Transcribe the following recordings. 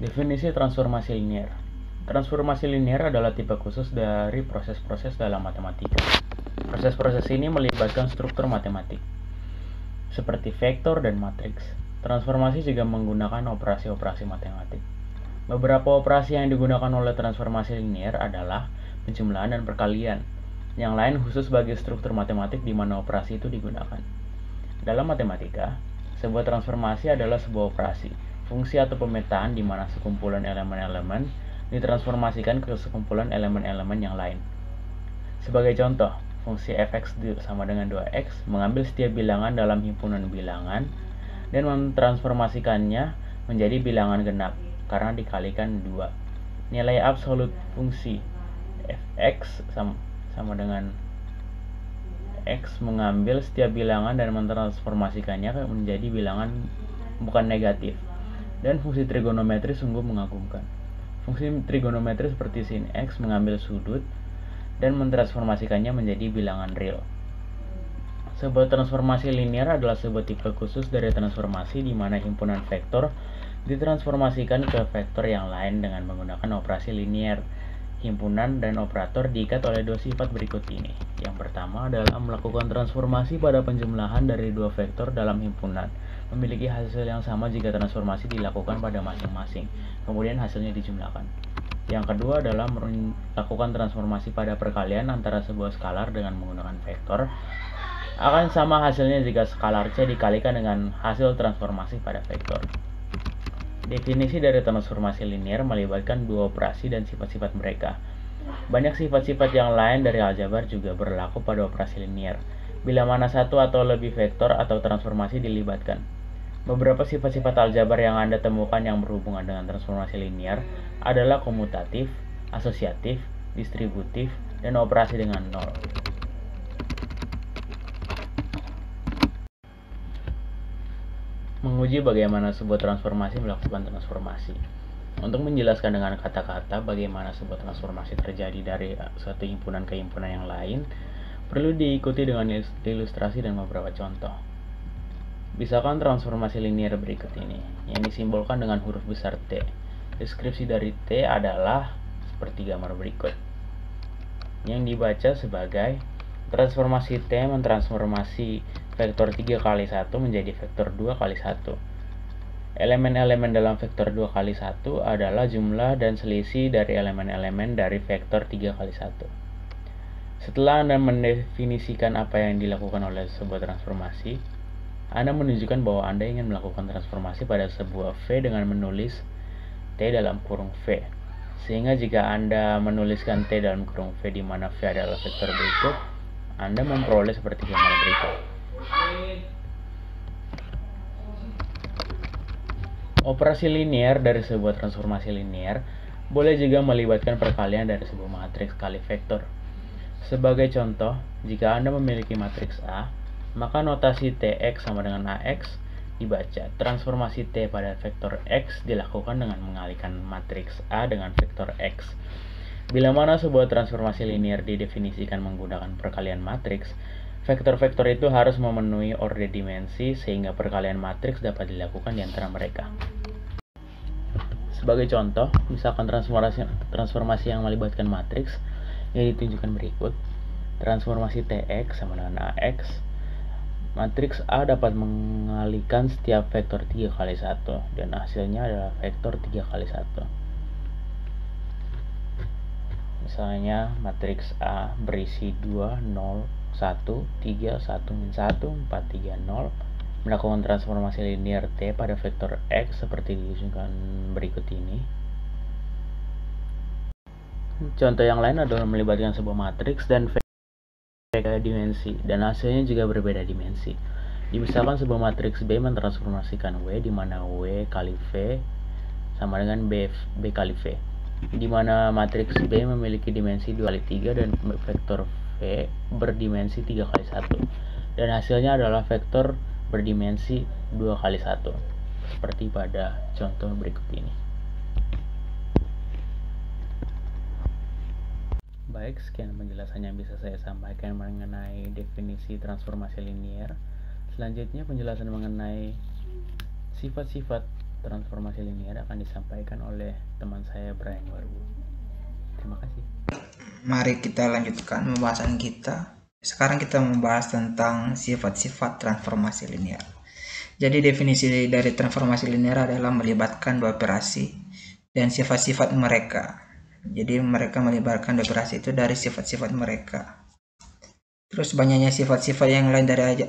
Definisi transformasi linear. Transformasi linear adalah tipe khusus dari proses-proses dalam matematika. Proses-proses ini melibatkan struktur matematik, seperti vektor dan matriks. Transformasi juga menggunakan operasi-operasi matematik. Beberapa operasi yang digunakan oleh transformasi linear adalah penjumlahan dan perkalian. Yang lain khusus bagi struktur matematik di mana operasi itu digunakan. Dalam matematika, sebuah transformasi adalah sebuah operasi, fungsi atau pemetaan di mana sekumpulan elemen-elemen ditransformasikan ke sekumpulan elemen-elemen yang lain. Sebagai contoh, fungsi fx sama dengan 2x mengambil setiap bilangan dalam himpunan bilangan dan mentransformasikannya menjadi bilangan genap karena dikalikan 2. Nilai absolut fungsi fx sama dengan x mengambil setiap bilangan dan mentransformasikannya menjadi bilangan bukan negatif. Dan fungsi trigonometri sungguh mengagumkan. Fungsi trigonometri seperti sin x mengambil sudut dan mentransformasikannya menjadi bilangan real. Sebuah transformasi linear adalah sebuah tipe khusus dari transformasi di mana himpunan vektor ditransformasikan ke vektor yang lain dengan menggunakan operasi linear. Himpunan dan operator diikat oleh dua sifat berikut ini. Yang pertama adalah melakukan transformasi pada penjumlahan dari dua vektor dalam himpunan, memiliki hasil yang sama jika transformasi dilakukan pada masing-masing, kemudian hasilnya dijumlahkan. Yang kedua adalah melakukan transformasi pada perkalian antara sebuah skalar dengan menggunakan vektor. Akan sama hasilnya jika skalar C dikalikan dengan hasil transformasi pada vektor. Definisi dari transformasi linear melibatkan dua operasi dan sifat-sifat mereka. Banyak sifat-sifat yang lain dari aljabar juga berlaku pada operasi linear, bila mana satu atau lebih vektor atau transformasi dilibatkan. Beberapa sifat-sifat aljabar yang Anda temukan yang berhubungan dengan transformasi linear adalah komutatif, asosiatif, distributif, dan operasi dengan nol. Menguji bagaimana sebuah transformasi melakukan transformasi. Untuk menjelaskan dengan kata-kata bagaimana sebuah transformasi terjadi dari satu himpunan ke himpunan yang lain, perlu diikuti dengan ilustrasi dan beberapa contoh. Misalkan transformasi linear berikut ini, yang disimbolkan dengan huruf besar T. Deskripsi dari T adalah seperti gambar berikut, yang dibaca sebagai transformasi T mentransformasi vektor 3 kali 1 menjadi vektor 2 kali 1. Elemen-elemen dalam vektor 2 kali 1 adalah jumlah dan selisih dari elemen-elemen dari vektor 3 kali 1. Setelah Anda mendefinisikan apa yang dilakukan oleh sebuah transformasi, Anda menunjukkan bahwa Anda ingin melakukan transformasi pada sebuah V dengan menulis T dalam kurung V. Sehingga jika Anda menuliskan T dalam kurung V di mana V adalah vektor berikut, Anda memperoleh seperti gambar berikut. Operasi linear dari sebuah transformasi linear boleh juga melibatkan perkalian dari sebuah matriks kali vektor. Sebagai contoh, jika Anda memiliki matriks A, maka notasi Tx sama dengan Ax dibaca. Transformasi T pada vektor X dilakukan dengan mengalihkan matriks A dengan vektor X. Bila mana sebuah transformasi linear didefinisikan menggunakan perkalian matriks, vektor-vektor itu harus memenuhi orde dimensi sehingga perkalian matriks dapat dilakukan di antara mereka. Sebagai contoh, misalkan transformasi yang melibatkan matriks yang ditunjukkan berikut. Transformasi Tx sama dengan Ax. Matriks A dapat mengalihkan setiap vektor 3 kali 1 dan hasilnya adalah vektor 3 kali 1. Misalnya matriks A berisi 2, 0, 1, 3, 1, 1, 4, 3, 0. Melakukan transformasi linear T pada vektor X seperti ditunjukkan berikut ini. Contoh yang lain adalah melibatkan sebuah matriks dan vektor dimensi, dan hasilnya juga berbeda dimensi. Misalkan sebuah matriks B mentransformasikan W di mana W kali V sama dengan B kali V, di mana matriks B memiliki dimensi 2 kali 3 dan vektor V berdimensi 3 kali 1, dan hasilnya adalah vektor berdimensi 2 kali 1 seperti pada contoh berikut ini. Baik, sekian penjelasan yang bisa saya sampaikan mengenai definisi transformasi linear. Selanjutnya penjelasan mengenai sifat-sifat transformasi linear akan disampaikan oleh teman saya Brian Warbu. Terima kasih. Mari kita lanjutkan pembahasan kita. Sekarang kita membahas tentang sifat-sifat transformasi linear. Jadi definisi dari transformasi linear adalah melibatkan dua operasi dan sifat-sifat mereka. Jadi mereka melibatkan dua operasi itu dari sifat-sifat mereka. Terus banyaknya sifat-sifat yang lain dari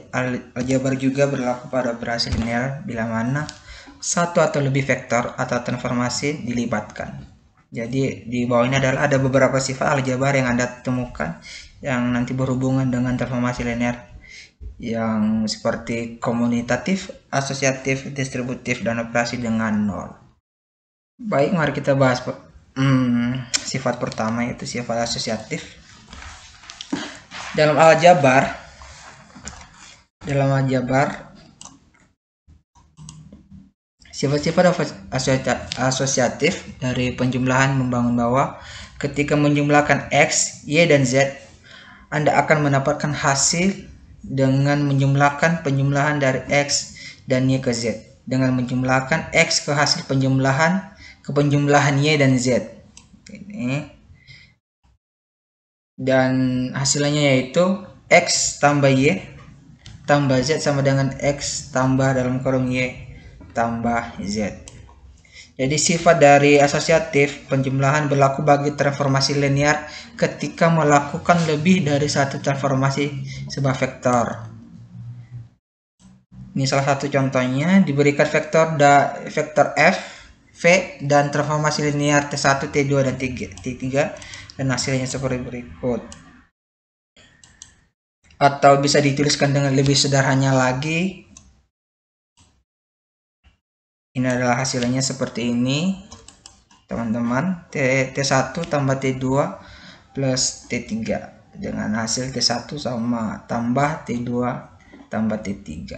aljabar juga berlaku pada operasi linear bila mana satu atau lebih vektor atau transformasi dilibatkan. Jadi di bawah ini adalah ada beberapa sifat aljabar yang Anda temukan yang nanti berhubungan dengan transformasi linear, yang seperti komutatif, asosiatif, distributif, dan operasi dengan nol. Baik, mari kita bahas sifat pertama, yaitu sifat asosiatif. Dalam aljabar sifat-sifat asosiatif dari penjumlahan membangun bahwa ketika menjumlahkan X, Y, dan Z, Anda akan mendapatkan hasil dengan menjumlahkan penjumlahan dari X dan Y ke Z, dengan menjumlahkan X ke hasil penjumlahan ke penjumlahan Y dan Z. Ini. Dan hasilnya yaitu X tambah Y tambah Z sama dengan X tambah dalam kurung Y tambah Z. Jadi sifat dari asosiatif penjumlahan berlaku bagi transformasi linear ketika melakukan lebih dari satu transformasi sebuah vektor. Ini salah satu contohnya, diberikan vektor F, V, dan transformasi linear T1, T2, dan T3, dan hasilnya seperti berikut. Atau bisa dituliskan dengan lebih sederhana lagi. Ini adalah hasilnya seperti ini, teman-teman. T1 tambah T2 plus T3 dengan hasil T1 sama tambah T2 tambah T3.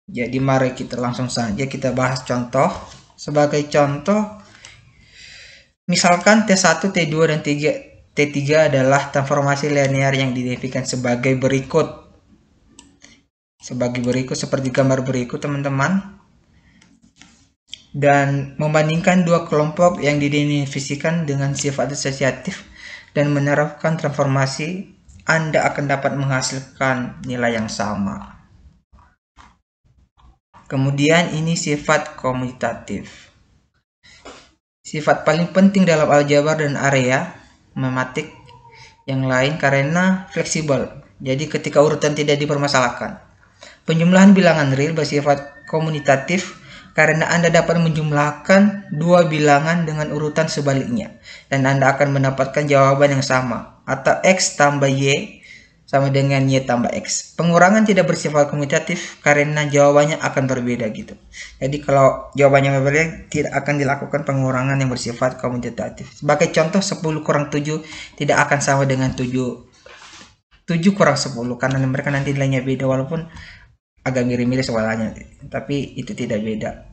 Jadi mari kita langsung saja kita bahas contoh. Sebagai contoh, misalkan T1, T2, dan T3 adalah transformasi linear yang didefinisikan sebagai berikut. Seperti gambar berikut, teman-teman. Dan membandingkan dua kelompok yang didefinisikan dengan sifat asosiatif dan menerapkan transformasi, Anda akan dapat menghasilkan nilai yang sama. Kemudian ini sifat komutatif. Sifat paling penting dalam aljabar dan area matematik yang lain karena fleksibel. Jadi ketika urutan tidak dipermasalahkan. Penjumlahan bilangan real bersifat komutatif karena Anda dapat menjumlahkan dua bilangan dengan urutan sebaliknya, dan Anda akan mendapatkan jawaban yang sama, atau X tambah Y sama dengan Y tambah X. Pengurangan tidak bersifat komutatif karena jawabannya akan berbeda gitu. Jadi kalau jawabannya berbeda, tidak akan dilakukan pengurangan yang bersifat komutatif. Sebagai contoh, 10 kurang 7 tidak akan sama dengan 7 kurang 10, karena mereka nanti nilainya beda, walaupun agak mirip-mirip soalnya, tapi itu tidak beda.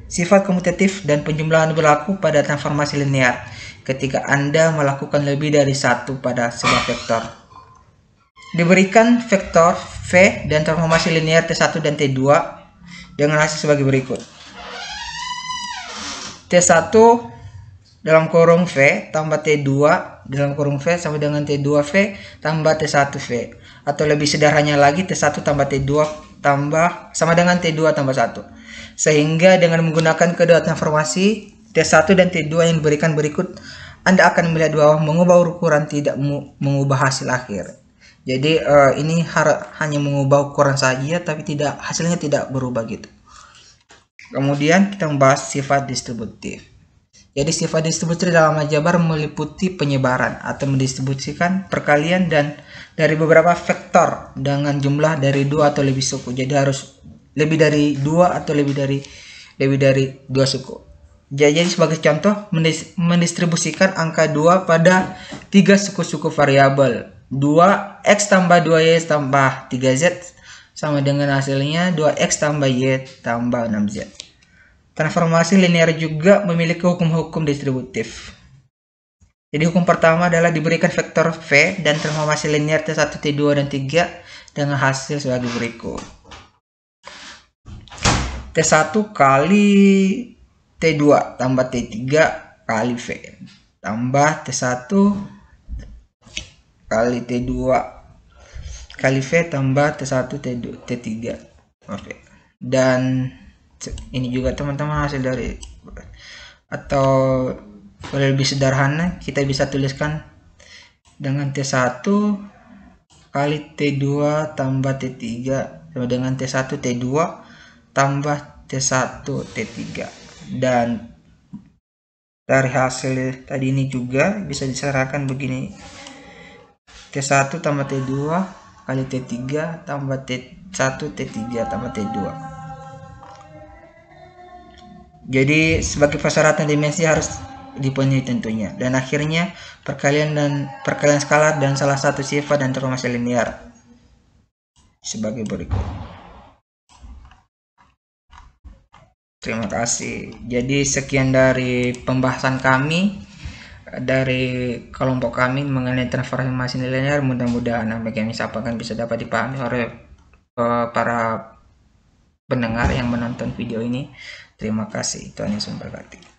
Sifat komutatif dan penjumlahan berlaku pada transformasi linear ketika Anda melakukan lebih dari satu pada sebuah vektor. Diberikan vektor V dan transformasi linear T1 dan T2 dengan hasil sebagai berikut. T1 dalam kurung V tambah T2 dalam kurung V sama dengan T2V tambah T1V. Atau lebih sederhananya lagi, T1 tambah T2 tambah sama dengan T2 tambah 1. Sehingga dengan menggunakan kedua transformasi T1 dan T2 yang diberikan berikut, Anda akan melihat bahwa mengubah ukuran tidak mengubah hasil akhir. Jadi ini hanya mengubah ukuran saja, tapi hasilnya tidak berubah gitu. Kemudian kita membahas sifat distributif. Jadi sifat distributif dalam aljabar meliputi penyebaran atau mendistribusikan perkalian dan dari beberapa vektor dengan jumlah dari 2 atau lebih suku. Jadi harus lebih dari 2 atau lebih dari 2 suku. Jadi sebagai contoh, mendistribusikan angka 2 pada 3 suku-suku variabel. 2x tambah 2y tambah 3z sama dengan hasilnya 2x tambah y tambah 6z. Transformasi linear juga memiliki hukum-hukum distributif. Jadi hukum pertama adalah diberikan vektor V dan transformasi linear T1, T2, dan T3 dengan hasil sebagai berikut. T1 kali T2 tambah T3 kali V tambah T1 kali T2 kali V tambah T1 T3 oke. Dan ini juga teman-teman hasil dari, atau kalau lebih sederhana kita bisa tuliskan dengan T1 kali T2 tambah T3 sama dengan T1 T2 tambah T1 T3. Dan dari hasil tadi ini juga bisa diserahkan begini, T1 tambah T2 kali T3 tambah T1 T3 tambah T2. Jadi sebagai persyaratan dimensi harus dipenuhi tentunya. Dan akhirnya perkalian skalar dan salah satu sifat dan transformasi linear sebagai berikut. Terima kasih. Jadi sekian dari pembahasan kami dari kelompok kami mengenai transformasi linear. Mudah-mudahan apa yang kami sampaikan bisa dapat dipahami oleh para pendengar yang menonton video ini. Terima kasih. Tuhan Yesus memberkati.